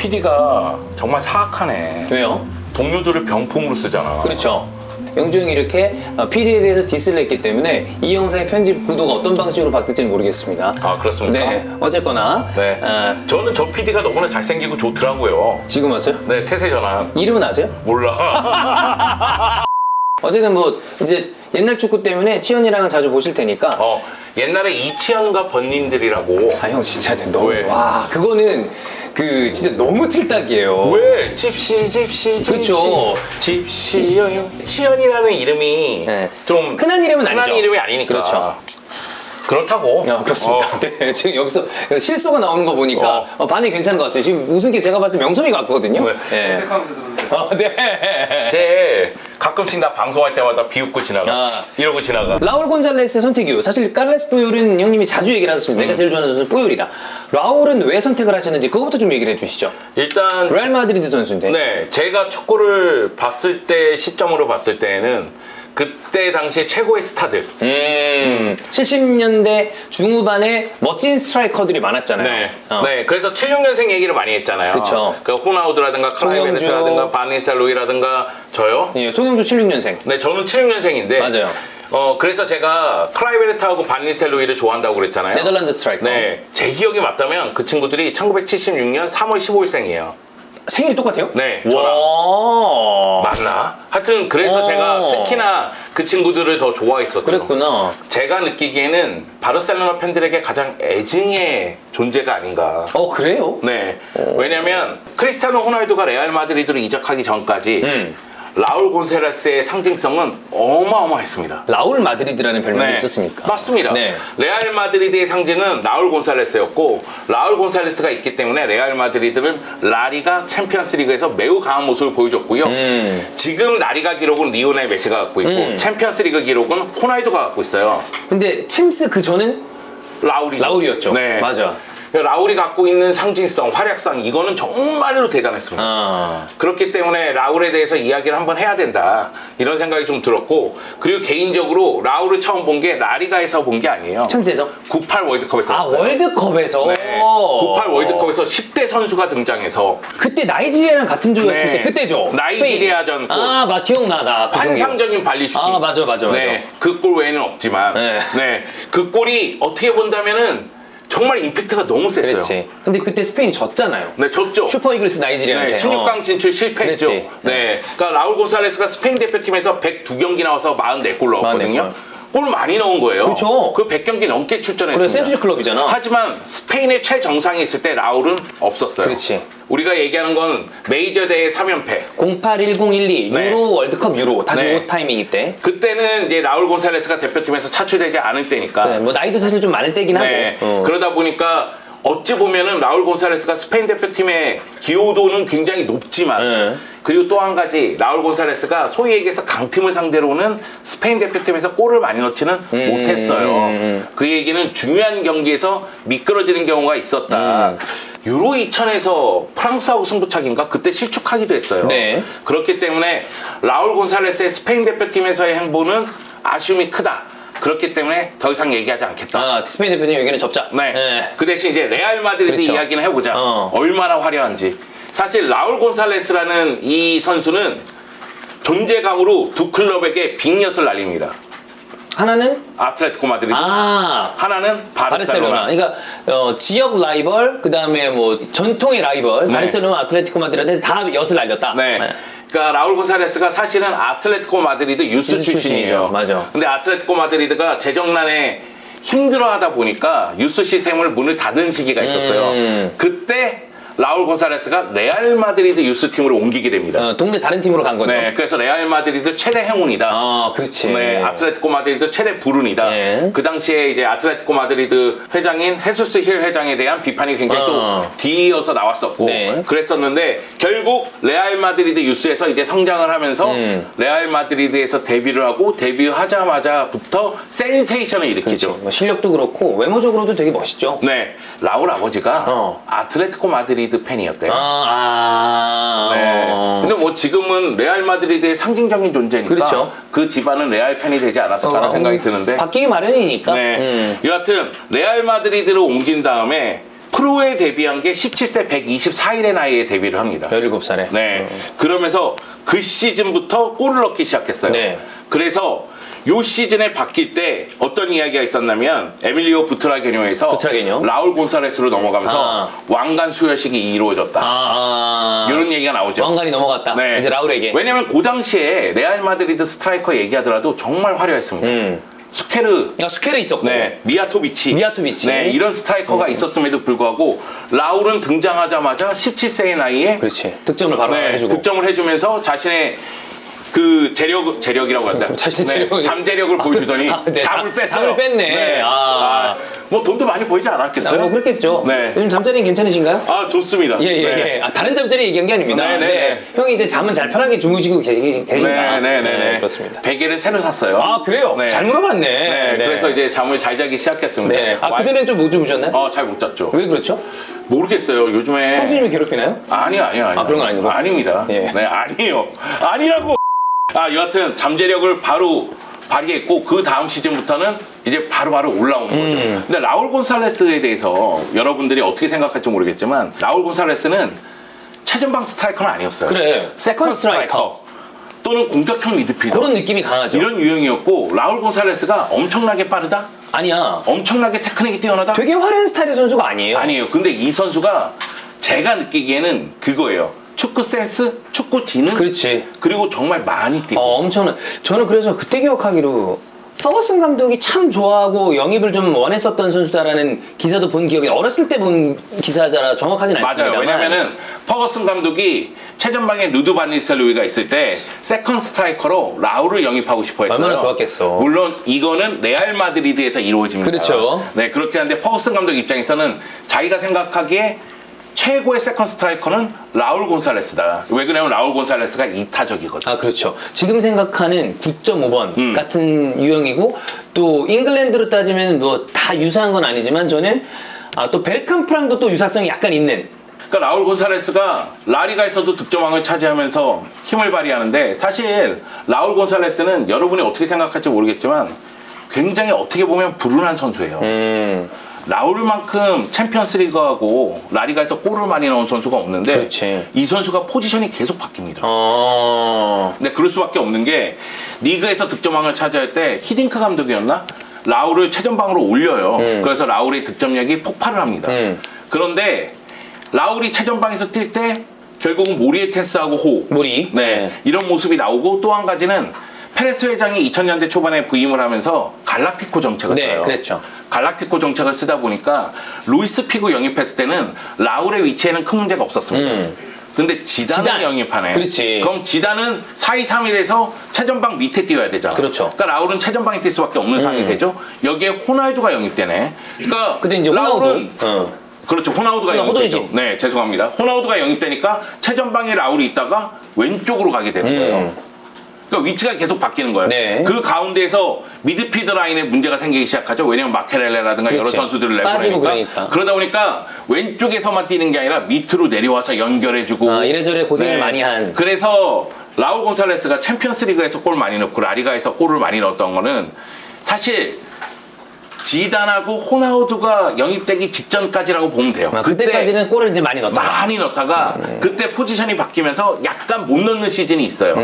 PD가 정말 사악하네. 왜요? 동료들을 병풍으로 쓰잖아. 그렇죠. 영주 형이 이렇게 PD에 대해서 디스를 했기 때문에 이 영상의 편집 구도가 어떤 방식으로 바뀔지는 모르겠습니다. 아, 그렇습니까? 네, 어쨌거나 네. 저는 저 PD가 너무나 잘생기고 좋더라고요. 지금 왔어요? 네, 태세 전환. 이름은 아세요? 몰라. 어쨌든 뭐 이제 옛날 축구 때문에 치현이랑은 자주 보실 테니까. 옛날에 이치현과 번님들이라고. 아 형 진짜 너무 왜? 와 그거는 그 진짜 너무 틀딱이에요. 왜? 집시. 그쵸. 집시요. 치현이라는 이름이 네. 좀 흔한 이름은 아니죠. 흔한 이름이 아니니까. 그렇죠. 그렇다고. 그렇습니다. 네, 지금 여기서 실소가 나오는 거 보니까 반응이 괜찮은 것 같아요. 지금 웃은 게 제가 봤을 때 명섭이 같거든요. 네. 네. 제 가끔씩 나 방송할 때마다 비웃고 지나가. 이러고 지나가. 라울 곤잘레스의 선택 이유. 사실 칼레스 푸요일은 형님이 자주 얘기를 하셨습니다. 내가 제일 좋아하는 선수는 푸요일이다. 라울은 왜 선택을 하셨는지 그거부터 좀 얘기를 해주시죠. 일단 레알 마드리드 선수인데. 네, 제가 축구를 봤을 때 시점으로 봤을 때는 그때 당시에 최고의 스타들. 70년대 중후반에 멋진 스트라이커들이 많았잖아요. 네. 네, 그래서 76년생 얘기를 많이 했잖아요. 그쵸. 그 호나우드라든가 송영주. 크라이베르트라든가 바니스텔로이라든가 저요. 예, 송영주 76년생. 네, 저는 76년생인데. 맞아요. 그래서 제가 크라이베르트하고 바니스텔로이를 좋아한다고 그랬잖아요. 네덜란드 스트라이커. 네, 제 기억이 맞다면 그 친구들이 1976년 3월 15일생이에요. 생일이 똑같아요? 네, 저랑. 와. 맞나? 하여튼 그래서 제가 특히나 그 친구들을 더 좋아했었죠. 그랬구나. 제가 느끼기에는 바르셀로나 팬들에게 가장 애증의 존재가 아닌가. 그래요? 네. 왜냐면 크리스티아노 호날두가 레알 마드리드로 이적하기 전까지 라울 곤살레스의 상징성은 어마어마했습니다. 라울 마드리드라는 별명이 네. 있었으니까. 맞습니다. 네. 레알 마드리드의 상징은 라울 곤살레스였고 라울 곤살레스가 있기 때문에 레알 마드리드는 라리가 챔피언스리그에서 매우 강한 모습을 보여줬고요. 지금 라리가 기록은 리오넬 메시가 갖고 있고 챔피언스리그 기록은 호날두가 갖고 있어요. 근데 챔스 그 전은 라울이었죠. 네. 맞아. 라울이 갖고 있는 상징성, 활약상 이거는 정말로 대단했습니다. 그렇기 때문에 라울에 대해서 이야기를 한번 해야 된다 이런 생각이 좀 들었고 그리고 개인적으로 라울을 처음 본 게 라리가에서 본 게 아니에요. 챔스에서? 98 월드컵에서 봤어요. 월드컵에서? 네. 98 월드컵에서 10대 선수가 등장해서 그때 나이지리아랑 같은 조였을 네. 때 그때죠? 나이지리아전 골. 막 기억나다. 환상적인 발리 슈팅. 맞아. 네, 그 골 외에는 없지만 네. 그 골이 어떻게 본다면은 정말 임팩트가 너무 셌어요. 그렇지. 근데 그때 스페인이 졌잖아요. 네, 졌죠. 슈퍼 이글스 나이지리아한테. 네, 16강 진출 실패했죠. 그랬지. 네. 그러니까 라울 곤살레스가 스페인 대표팀에서 102경기 나와서 44골 넣었거든요. 44골. 골 많이 넣은 거예요. 그렇죠. 그 100경기 넘게 출전했습니다. 그래, 센트리 클럽이잖아. 하지만 스페인의 최정상에 있을 때 라울은 없었어요. 그렇지. 우리가 얘기하는 건 메이저 대회 3연패. 08, 10, 12 네. 유로 월드컵 유로 다시 네. 오 타이밍 때. 그때는 이제 라울 곤살레스가 대표팀에서 차출되지 않을 때니까. 네, 뭐 나이도 사실 좀 많을 때긴 네. 하고. 그러다 보니까 어찌 보면은 라울 곤살레스가 스페인 대표팀의 기여도는 굉장히 높지만 그리고 또 한 가지 라울 곤살레스가 소위 얘기해서 강팀을 상대로는 스페인 대표팀에서 골을 많이 넣지는 못했어요. 그 얘기는 중요한 경기에서 미끄러지는 경우가 있었다. 유로 2000에서 프랑스하고 승부차기인가 그때 실축하기도 했어요. 네. 그렇기 때문에 라울 곤살레스의 스페인 대표팀에서의 행보는 아쉬움이 크다. 그렇기 때문에 더 이상 얘기하지 않겠다. 스페인 대표팀 여기는 접자. 네. 그 대신 이제 레알 마드리드 그렇죠. 이야기는 해보자. 얼마나 화려한지. 사실 라울 곤살레스라는 이 선수는 존재감으로 두 클럽에게 빅엿을 날립니다. 하나는 아틀레티코 마드리드. 하나는 바르셀로나. 바르셀로나. 그러니까 지역 라이벌, 그 다음에 뭐 전통의 라이벌, 바르셀로나, 아틀레티코 마드리드한테 다 엿을 날렸다. 네. 그러니까 라울 곤살레스가 사실은 아틀레티코 마드리드 유스 출신이죠. 맞아. 근데 아틀레티코 마드리드가 재정난에 힘들어하다 보니까 유스 시스템을 문을 닫은 시기가 있었어요. 그때 라울 곤살레스가 레알 마드리드 유스 팀으로 옮기게 됩니다. 동네 다른 팀으로 간 거죠. 네, 그래서 레알 마드리드 최대 행운이다. 그렇지. 네, 아틀레티코 마드리드 최대 불운이다. 네. 그 당시에 이제 아틀레티코 마드리드 회장인 헤수스 힐 회장에 대한 비판이 굉장히 또 뒤이어서 나왔었고, 네. 그랬었는데 결국 레알 마드리드 유스에서 이제 성장을 하면서 레알 마드리드에서 데뷔를 하고 데뷔하자마자부터 센세이션을 일으키죠. 그렇지. 뭐 실력도 그렇고 외모적으로도 되게 멋있죠. 네, 라울 아버지가 아틀레티코 마드리드 팬이었대요. 네. 근데 뭐 지금은 레알 마드리드의 상징적인 존재니까 그렇죠. 그 집안은 레알 팬이 되지 않았을까라는 생각이 드는데 바뀌기 마련이니까. 네. 여하튼 레알 마드리드로 옮긴 다음에 프로에 데뷔한 게 17세 124일의 나이에 데뷔를 합니다. 17살에. 네. 그러면서 그 시즌부터 골을 넣기 시작했어요. 네. 그래서 요 시즌에 바뀔 때 어떤 이야기가 있었냐면 에밀리오 부트라게뇨에서 부트라게뇨? 라울 곤살레스로 넘어가면서 왕관 수여식이 이루어졌다. 이런 얘기가 나오죠. 왕관이 넘어갔다. 네. 이제 라울에게. 왜냐면 그 당시에 레알 마드리드 스트라이커 얘기하더라도 정말 화려했습니다. 스케르, 스케르 있었고. 네, 미아토비치, 네. 이런 스트라이커가 있었음에도 불구하고 라울은 등장하자마자 17세의 나이에 그렇지. 득점을 바로 해주고. 득점을 해주면서 자신의 그 재력이라고 한다. 자신의 재력을- 잠재력을 보여주더니 네, 잠을 뺐어요. 잠을 뺐네. 네. 뭐 돈도 많이 벌지 않았겠어요? 뭐 그렇겠죠. 네. 요즘 잠자리는 괜찮으신가요? 좋습니다. 예. 다른 잠자리 얘기한 게 아닙니다. 네, 네, 네. 형이 이제 잠은 잘 편하게 주무시고 계신가? 네. 그렇습니다. 베개를 새로 샀어요. 그래요? 네. 잘 물어봤네. 네, 그래서 이제 잠을 잘 자기 시작했습니다. 네. 그전엔 좀 못 주무셨나요? 잘 못 잤죠. 왜 그렇죠? 모르겠어요. 요즘에 형수님이 괴롭히나요? 아니요. 그런 건 아니고? 아닙니다. 예. 네, 아니에요. 아니라고. 여하튼 잠재력을 바로 발휘했고 그 다음 시즌부터는 이제 바로바로 올라오는 거죠. 근데 라울 곤살레스에 대해서 여러분들이 어떻게 생각할지 모르겠지만 라울 곤살레스는 최전방 스트라이커는 아니었어요. 그래. 세컨 스트라이커. 또는 공격형 미드필더. 그런 느낌이 강하죠. 이런 유형이었고 라울 곤살레스가 엄청나게 빠르다? 아니야. 엄청나게 테크닉이 뛰어나다? 되게 화려한 스타일의 선수가 아니에요. 아니에요. 근데 이 선수가 제가 느끼기에는 그거예요. 축구 센스, 축구 지능, 그렇지. 그리고 정말 많이 뛰고. 엄청난. 저는 그래서 그때 기억하기로 퍼거슨 감독이 참 좋아하고 영입을 좀 원했었던 선수다라는 기사도 본 기억이 어렸을 때 본 기사라 정확하진 않습니다만. 맞아요. 왜냐면은 퍼거슨 감독이 최전방에 루드 반 니스텔로이가 있을 때 세컨드 스트라이커로 라울을 영입하고 싶어 했어요. 얼마나 좋았겠어. 물론 이거는 레알 마드리드에서 이루어집니다. 그렇죠. 네, 그렇긴 한데 퍼거슨 감독 입장에서는 자기가 생각하기에 최고의 세컨드 스트라이커는 라울 곤살레스다. 왜 그러냐면 라울 곤살레스가 이타적이거든. 그렇죠. 지금 생각하는 9.5번 같은 유형이고 또 잉글랜드로 따지면 뭐 다 유사한 건 아니지만 저는 또 벨캄프랑도 또 유사성이 약간 있는. 그러니까 라울 곤살레스가 라리가에서도 득점왕을 차지하면서 힘을 발휘하는데 사실 라울 곤살레스는 여러분이 어떻게 생각할지 모르겠지만 굉장히 어떻게 보면 불운한 선수예요. 라울만큼 챔피언스리그하고 라리가에서 골을 많이 넣은 선수가 없는데 그렇지. 이 선수가 포지션이 계속 바뀝니다. 근데 그럴 수밖에 없는 게 리그에서 득점왕을 차지할 때 히딩크 감독이었나? 라울을 최전방으로 올려요. 그래서 라울의 득점력이 폭발을 합니다. 그런데 라울이 최전방에서 뛸 때 결국은 모리에테스하고 호흡. 네. 이런 모습이 나오고 또 한 가지는 페레스 회장이 2000년대 초반에 부임을 하면서 갈락티코 정책을 네, 써요. 그랬죠. 갈락티코 정책을 쓰다 보니까 루이스 피구 영입했을 때는 라울의 위치에는 큰 문제가 없었습니다. 근데 지단을 영입하네. 그렇지. 그럼 지단은 4-2-3-1에서 최전방 밑에 뛰어야 되잖아. 그렇죠. 그러니까 라울은 최전방에 뛸 수밖에 없는 상황이 되죠. 여기에 호날두가 영입되네. 그러니까 근데 이제 라울은 호나우두. 그렇죠. 호나우두가 영입되죠. 호돈이지. 네, 죄송합니다. 호나우두가 영입되니까 최전방에 라울이 있다가 왼쪽으로 가게 되는 거예요. 그러니까 위치가 계속 바뀌는 거예요. 네. 그 가운데에서 미드필더 라인에 문제가 생기기 시작하죠. 왜냐면 마케렐레라든가 여러 그렇지. 선수들을 빠지고 내보내니까. 그러니까. 그러다 보니까 왼쪽에서만 뛰는 게 아니라 밑으로 내려와서 연결해주고 이래저래 고생을 많이 한. 그래서 라울 곤살레스가 챔피언스리그에서 골 많이 넣고 라리가에서 골을 많이 넣었던 거는 사실 지단하고 호나우두가 영입되기 직전까지라고 보면 돼요. 그때까지는 골을 이제 많이 넣었다. 많이 넣다가 그때 포지션이 바뀌면서 약간 못 넣는 시즌이 있어요.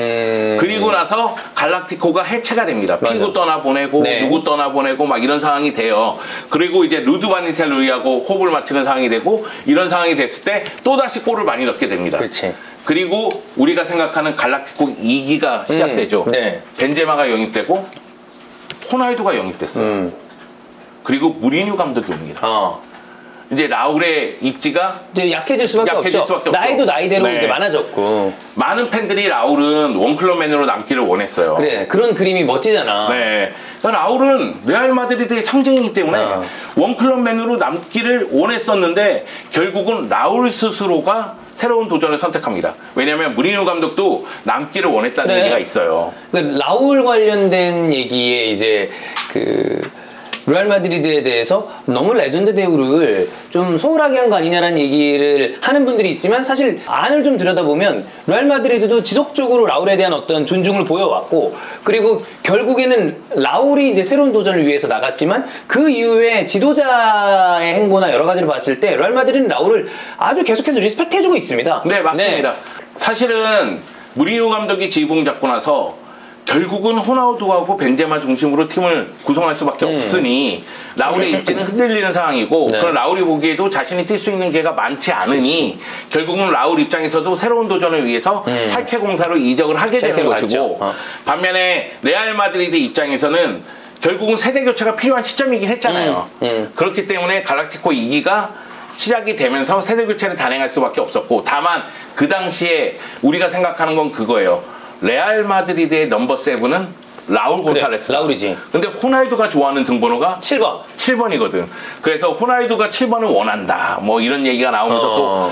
그리고 나서 갈락티코가 해체가 됩니다. 맞아. 피구 떠나보내고 네. 누구 떠나보내고 막 이런 상황이 돼요. 그리고 이제 루드 바니텔로이하고 호흡을 맞추는 상황이 되고 이런 상황이 됐을 때 또다시 골을 많이 넣게 됩니다. 그렇지. 그리고 우리가 생각하는 갈락티코 2기가 시작되죠. 네. 벤제마가 영입되고 호날두가 영입됐어요. 그리고 무리뉴 감독이 옵니다. 이제 라울의 입지가 이제 약해질 수밖에 약해질 없죠. 수밖에 없죠. 나이도 나이대로 네. 이제 많아졌고. 많은 팬들이 라울은 원클럽맨으로 남기를 원했어요. 그래, 그런 그림이 멋지잖아. 네. 그러니까 라울은 레알 마드리드의 상징이기 때문에 원클럽맨으로 남기를 원했었는데 결국은 라울 스스로가 새로운 도전을 선택합니다. 왜냐하면 무리뉴 감독도 남기를 원했다는 그래. 얘기가 있어요. 그러니까 라울 관련된 얘기에 이제 그 레알 마드리드에 대해서 너무 레전드 대우를 좀 소홀하게 한 거 아니냐라는 얘기를 하는 분들이 있지만 사실 안을 좀 들여다보면 레알 마드리드도 지속적으로 라울에 대한 어떤 존중을 보여왔고 그리고 결국에는 라울이 이제 새로운 도전을 위해서 나갔지만 그 이후에 지도자의 행보나 여러 가지를 봤을 때 레알 마드리드는 라울을 아주 계속해서 리스펙트 해주고 있습니다. 네, 맞습니다. 사실은 무리뉴 감독이 지휘봉 잡고 나서 결국은 호나우두하고 벤제마 중심으로 팀을 구성할 수밖에 없으니 라울의 입지는 흔들리는 상황이고 네. 그런 라울이 보기에도 자신이 뛸 수 있는 기회가 많지 않으니 결국은 라울 입장에서도 새로운 도전을 위해서 살케 공사로 이적을 하게 되는 살케로 것이고 갔죠. 반면에 레알 마드리드 입장에서는 결국은 세대 교체가 필요한 시점이긴 했잖아요. 그렇기 때문에 갈락티코 2기가 시작이 되면서 세대 교체를 단행할 수밖에 없었고 다만 그 당시에 우리가 생각하는 건 그거예요. 레알 마드리드의 넘버 7은 라울 곤살레스. 라울이지. 근데 호날두가 좋아하는 등번호가 7번. 7번이거든. 그래서 호날두가 7번을 원한다. 뭐 이런 얘기가 나오면서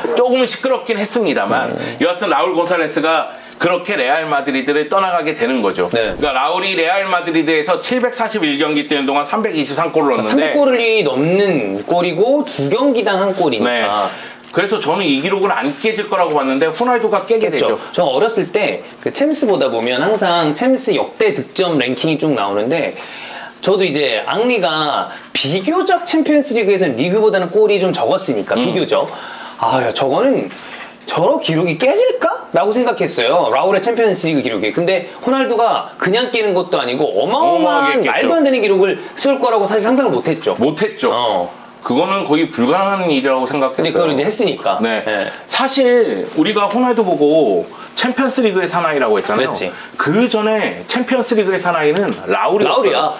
또 조금은 시끄럽긴 했습니다만 여하튼 라울 곤살레스가 그렇게 레알 마드리드를 떠나가게 되는 거죠. 네. 그러니까 라울이 레알 마드리드에서 741경기 뛰는 동안 323골을 넣었는데 3골이 넘는 골이고 2경기당 한 골이니까. 네. 그래서 저는 이 기록은 안 깨질 거라고 봤는데 호날두가 깨게 되죠. 저 어렸을 때 그 챔스 보다 보면 항상 챔스 역대 득점 랭킹이 쭉 나오는데 저도 이제 앙리가 비교적 챔피언스리그에서는 리그보다는 골이 좀 적었으니까 비교적 야 저거는 저런 기록이 깨질까? 라고 생각했어요. 라울의 챔피언스리그 기록이. 근데 호날두가 그냥 깨는 것도 아니고 어마어마한 깼죠. 말도 안 되는 기록을 세울 거라고 사실 상상을 못했죠. 못했죠. 그거는 거의 불가능한 일이라고 생각했어요. 근데 그걸 이제 했으니까. 네. 네. 사실 우리가 호날두 보고 챔피언스리그의 사나이라고 했잖아요. 그랬지. 그 전에 챔피언스리그의 사나이는 라울이었어요. 라울이야.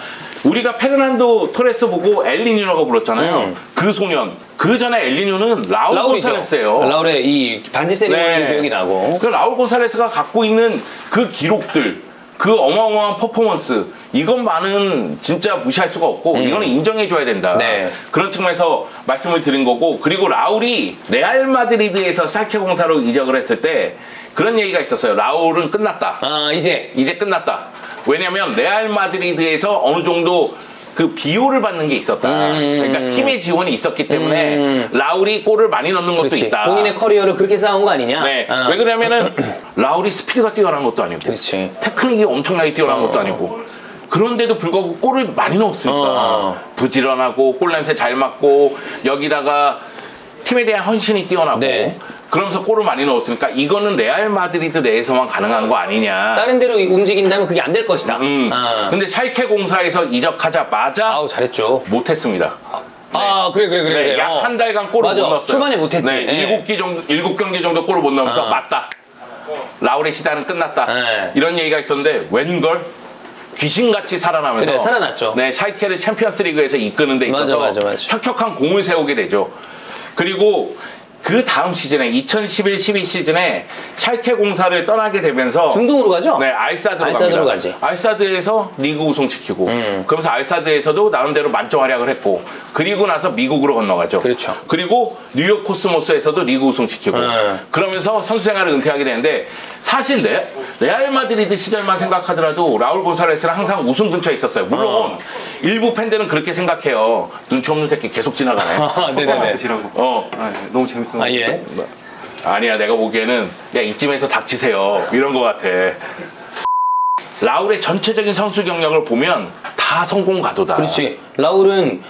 우리가 페르난도 토레스 보고 엘리뉴라고 불렀잖아요. 그 소년. 그 전에 엘리뉴는 라울 라울이죠. 곤살레스예요. 라울의 이 반지 세리머니 네. 기억이 나고. 그 라울 곤살레스가 갖고 있는 그 기록들, 그 어마어마한 퍼포먼스, 이것만은 진짜 무시할 수가 없고 이거는 인정해줘야 된다. 네. 그런 측면에서 말씀을 드린 거고 그리고 라울이 레알 마드리드에서 살케 공사로 이적을 했을 때 그런 얘기가 있었어요. 라울은 끝났다. 이제 끝났다. 왜냐면 레알 마드리드에서 어느 정도 그 비호를 받는 게 있었다. 그러니까 팀의 지원이 있었기 때문에 라울이 골을 많이 넣는 것도 그렇지. 있다. 본인의 커리어를 그렇게 쌓은 거 아니냐? 네. 왜 그러냐면은 라울이 스피드가 뛰어난 것도 아니고 그렇지. 테크닉이 엄청나게 뛰어난 것도 아니고 그런데도 불구하고 골을 많이 넣었으니까 부지런하고 골 냄새 잘 맡고 여기다가 팀에 대한 헌신이 뛰어나고 네. 그러면서 골을 많이 넣었으니까 이거는 레알 마드리드 내에서만 가능한 거 아니냐. 다른 데로 움직인다면 그게 안 될 것이다. 근데 샬케 공사에서 이적하자마자 아우 잘했죠. 못했습니다. 그래. 약 한 달간 골을 맞아. 못 넣었어요. 초반에 못했지. 네, 네. 7경기 정도 골을 못 넣으면서 맞다. 라울의 시대는 끝났다. 네. 이런 얘기가 있었는데 웬걸 귀신같이 살아나면서 그래, 살아났죠. 네, 샬케를 챔피언스리그에서 이끄는 데 있어서 맞아. 혁혁한 공을 세우게 되죠. 그리고 그 다음 시즌에 2011-12 시즌에 샬케 공사를 떠나게 되면서 중동으로 가죠? 네, 알사드로 알사드로 갑니다. 가지. 알사드에서 리그 우승시키고 그러면서 알사드에서도 나름대로 만점 활약을 했고 그리고 나서 미국으로 건너가죠. 그렇죠. 그리고 뉴욕 코스모스에서도 리그 우승시키고 그러면서 선수 생활을 은퇴하게 되는데 사실 레알 마드리드 시절만 생각하더라도 라울 곤살레스는 항상 우승 근처에 있었어요. 물론 일부 팬들은 그렇게 생각해요. 눈치 없는 새끼 계속 지나가네. 네네네. 드시라고. 너무 재밌어. 예. 아니야, 내가 보기에는 야 이쯤에서 닥치세요 이런 거 같아. 라울의 전체적인 선수 경력을 보면 다 성공 가도다. 그렇지. 라울은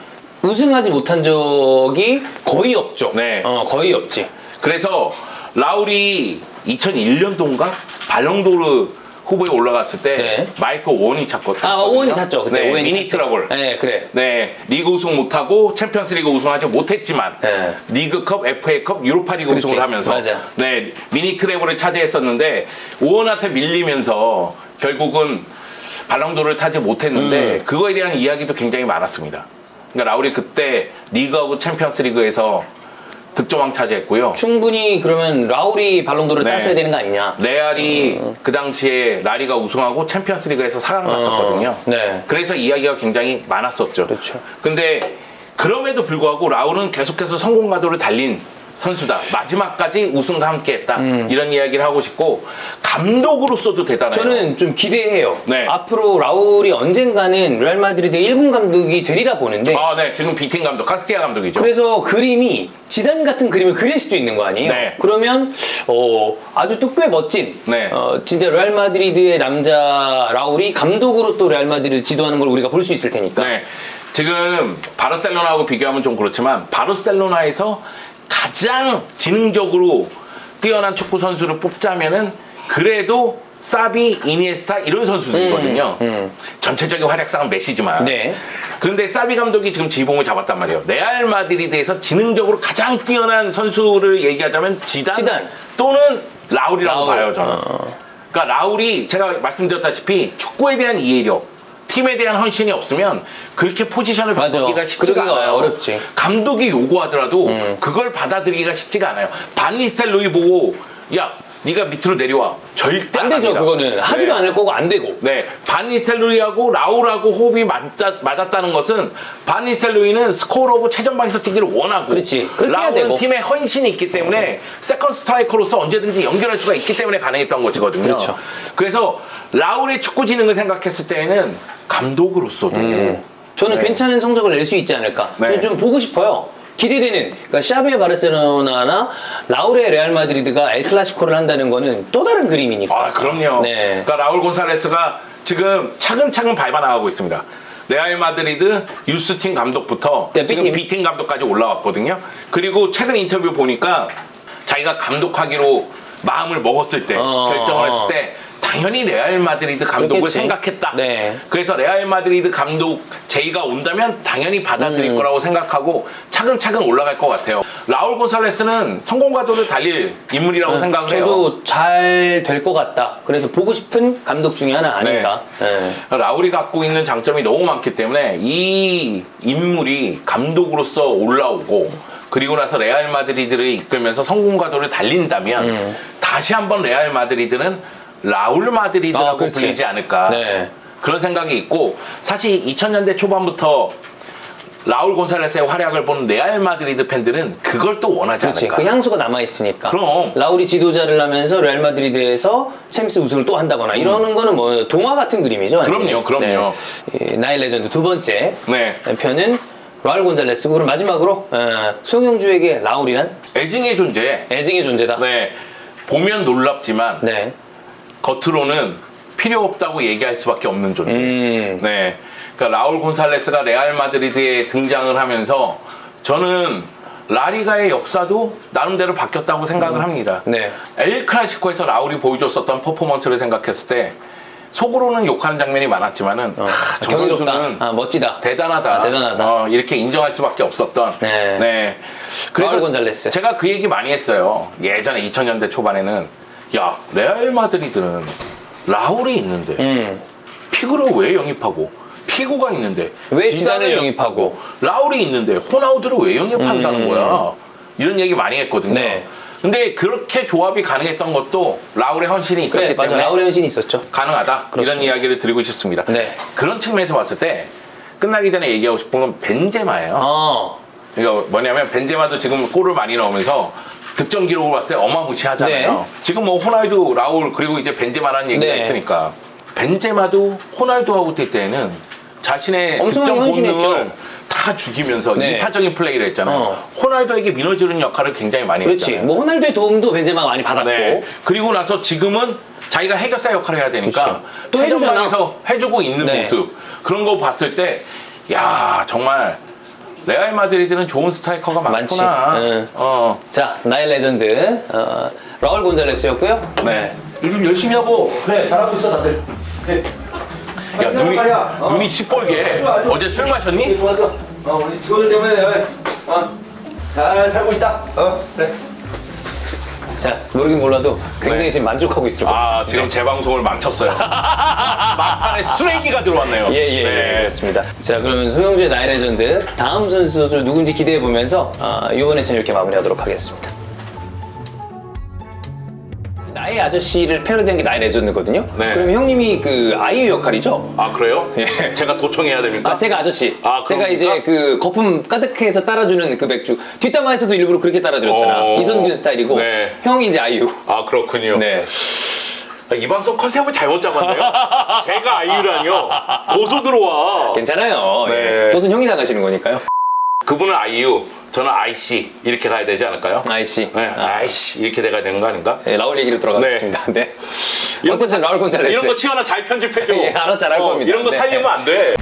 우승하지 못한 적이 거의 없죠. 네. 거의 없지. 그래서 라울이 2001년도인가 발롱도르 후보에 올라갔을 때 네. 마이클 오원이 찼거든요. 오원이 탔죠. 그때 네, 오원이 미니 탔죠. 트러블. 네, 그래. 네, 리그 우승 못하고 챔피언스리그 우승하지 못했지만 네. 리그컵, FA컵, 유로파리그 그렇지. 우승을 하면서 맞아. 네, 미니 트래블을 차지했었는데 오원한테 밀리면서 결국은 발롱도르를 타지 못했는데 그거에 대한 이야기도 굉장히 많았습니다. 그러니까 라울이 그때 리그하고 챔피언스리그에서 득점왕 차지했고요. 충분히 그러면 라울이 발롱도르를 네. 땄어야 되는 거 아니냐? 레알이 그 당시에 라리가 우승하고 챔피언스리그에서 4강 갔었거든요. 네. 그래서 이야기가 굉장히 많았었죠. 그렇죠. 근데 그럼에도 불구하고 라울은 계속해서 성공 가도를 달린 선수다. 마지막까지 우승과 함께했다. 이런 이야기를 하고 싶고 감독으로서도 대단해요. 저는 좀 기대해요. 네. 앞으로 라울이 언젠가는 레알 마드리드 1군 감독이 되리라 보는데 네. 지금 비팅 감독, 카스티아 감독이죠. 그래서 그림이 지단 같은 그림을 그릴 수도 있는 거 아니에요? 네. 그러면 아주 또 꽤 멋진 네. 진짜 레알 마드리드의 남자 라울이 감독으로 또 레알 마드리드 지도하는 걸 우리가 볼 수 있을 테니까. 네. 지금 바르셀로나하고 비교하면 좀 그렇지만 바르셀로나에서 가장 지능적으로 뛰어난 축구 선수를 뽑자면은 그래도 사비, 이니에스타 이런 선수들이거든요. 전체적인 활약상은 메시지만. 네. 그런데 사비 감독이 지금 지봉을 잡았단 말이에요. 레알 마드리드에서 지능적으로 가장 뛰어난 선수를 얘기하자면 지단. 또는 라울이라고 봐요, 저는. 그러니까 라울이 제가 말씀드렸다시피 축구에 대한 이해력, 팀에 대한 헌신이 없으면 그렇게 포지션을 바꾸기가 쉽지가 그러기가 않아요. 어렵지. 감독이 요구하더라도 그걸 받아들이기가 쉽지가 않아요. 반니스텔로이 보고 야 네가 밑으로 내려와. 절대 안 되죠. 합니다. 그거는 하지도 네. 않을 거고 안 되고. 네, 반니스텔로이하고 라울하고 호흡이 맞았다는 것은 반니스텔로이는 스코어로고 최전방에서 뛰기를 원하고 그렇지. 그렇게 해야 라울은 되고. 팀에 헌신이 있기 때문에 세컨드 스트라이커로서 언제든지 연결할 수가 있기 때문에 가능했던 것이거든요. 그렇죠. 그래서 라울의 축구 지능을 생각했을 때에는 감독으로서도 저는 네. 괜찮은 성적을 낼 수 있지 않을까. 네. 저는 좀 보고 싶어요. 기대되는, 그러니까 샤비의 바르셀로나나 라울의 레알 마드리드가 엘 클라시코를 한다는 거는 또 다른 그림이니까. 아, 그럼요. 네. 그러니까 라울 곤살레스가 지금 차근차근 밟아나가고 있습니다. 레알 마드리드 유스팀 감독부터 네, 지금 B팀. B팀 감독까지 올라왔거든요. 그리고 최근 인터뷰 보니까 자기가 감독하기로 마음을 먹었을 때, 결정을 했을 때 당연히 레알 마드리드 감독을 그렇겠지. 생각했다. 네. 그래서 레알 마드리드 감독 제의가 온다면 당연히 받아들일 거라고 생각하고 차근차근 올라갈 것 같아요. 라울 곤살레스는 성공과도를 달릴 인물이라고 생각을 해요. 저도 잘 될 것 같다. 그래서 보고 싶은 감독 중에 하나 아닌가. 네. 라울이 갖고 있는 장점이 너무 많기 때문에 이 인물이 감독으로서 올라오고 그리고 나서 레알 마드리드를 이끌면서 성공과도를 달린다면 다시 한번 레알 마드리드는 라울 마드리드라고 그렇지. 불리지 않을까 네. 그런 생각이 있고 사실 2000년대 초반부터 라울 곤살레스의 활약을 본 레알 마드리드 팬들은 그걸 또 원하지 그렇지. 않을까. 그 향수가 남아있으니까. 그럼. 라울이 지도자를 하면서 레알 마드리드에서 챔스 우승을 또 한다거나 이러는 거는 뭐 동화 같은 그림이죠. 완전히. 그럼요. 네. 나일 레전드 두 번째 네. 편은 라울 곤잘레스고 그럼 마지막으로 송영주에게 라울이란 애증의 존재. 애증의 존재다. 네. 보면 놀랍지만 네. 겉으로는 필요 없다고 얘기할 수밖에 없는 존재. 네. 그러니까 라울 곤살레스가 레알 마드리드에 등장을 하면서 저는 라리가의 역사도 나름대로 바뀌었다고 생각을 합니다. 네. 엘 클라시코에서 라울이 보여줬었던 퍼포먼스를 생각했을 때 속으로는 욕하는 장면이 많았지만은 저 경이롭다. 선수는 멋지다. 대단하다. 대단하다. 이렇게 인정할 수밖에 없었던. 네. 그래서 라울 곤잘레스. 제가 그 얘기 많이 했어요. 예전에 2000년대 초반에는 야 레알 마드리드는 라울이 있는데 피구를 왜 영입하고 피구가 있는데 왜 지단을 영입하고 라울이 있는데 호나우두를 왜 영입한다는 거야. 이런 얘기 많이 했거든요. 네. 근데 그렇게 조합이 가능했던 것도 라울의 헌신이 있었기 그래, 맞아. 때문에 라울의 헌신이 있었죠. 가능하다. 그렇습니다. 이런 이야기를 드리고 싶습니다. 네. 그런 측면에서 봤을 때 끝나기 전에 얘기하고 싶은 건 벤제마예요. 그러니까 뭐냐면 벤제마도 지금 골을 많이 넣으면서 득점 기록을 봤을 때 어마무시하잖아요. 네. 지금 뭐 호날두, 라울 그리고 이제 벤제마라는 얘기가 네. 있으니까 벤제마도 호날두하고 뛸 때는 자신의 엄청나게 득점 헌신했죠. 본능을 다 죽이면서 네. 이타적인 플레이를 했잖아요. 호날두에게 밀어주는 역할을 굉장히 많이 그렇지. 했잖아요. 뭐 호날두의 도움도 벤제마가 많이 받았고. 네. 그리고 나서 지금은 자기가 해결사 역할을 해야 되니까 그렇죠. 또 해주잖아. 최전방에서 해주고 있는 네. 모습 그런 거 봤을 때 야 정말 레알 마드리드는 좋은 스트라이커가 많지. 많구나. 네. 자, 나일 레전드 라울 곤잘레스였고요. 네. 요즘 열심히 하고 그래 잘하고 있어 다들. 그래. 야 눈이 시뻘게. 어제 술 마셨니? 좋았어. 우리 직원들 때문에 잘 살고 있다. 그래. 자, 모르긴 몰라도 굉장히 네. 지금 만족하고 있을 거예요. 아 지금 재방송을 망쳤어요. 막판에 쓰레기가 들어왔네요. 예, 네. 그렇습니다. 자, 그러면 소영주의 나일 레전드 다음 선수 누군지 기대해 보면서 이번 회차는 이렇게 마무리하도록 하겠습니다. 나일 나의 아저씨를 패러디한 게 나의 레전드거든요. 네. 그럼 형님이 그 아이유 역할이죠? 아 그래요? 예. 제가 도청해야 됩니까? 아, 제가 아저씨. 아, 제가 그럽니까? 이제 그 거품 가득해서 따라주는 그 맥주. 뒷담화에서도 일부러 그렇게 따라드렸잖아. 이선균 스타일이고. 네. 형이 이제 아이유. 아 그렇군요. 네. 이 방송 컨셉을 잘못 잡았네요. 제가 아이유라뇨. 고소 들어와. 괜찮아요. 네. 예. 그것은 형이 나가시는 거니까요. 그분은 아이유, 저는 아이씨 이렇게 가야 되지 않을까요? 아이씨. 네, 아이씨 이렇게 돼가야 되는 거 아닌가? 네, 라울 얘기로 들어가겠습니다. 네. 이런 어쨌든 라울 곤잘레스. 이런 거 치거나 잘 편집해줘. 예, 알아서 잘할 겁니다. 이런 거 네. 살리면 안 돼.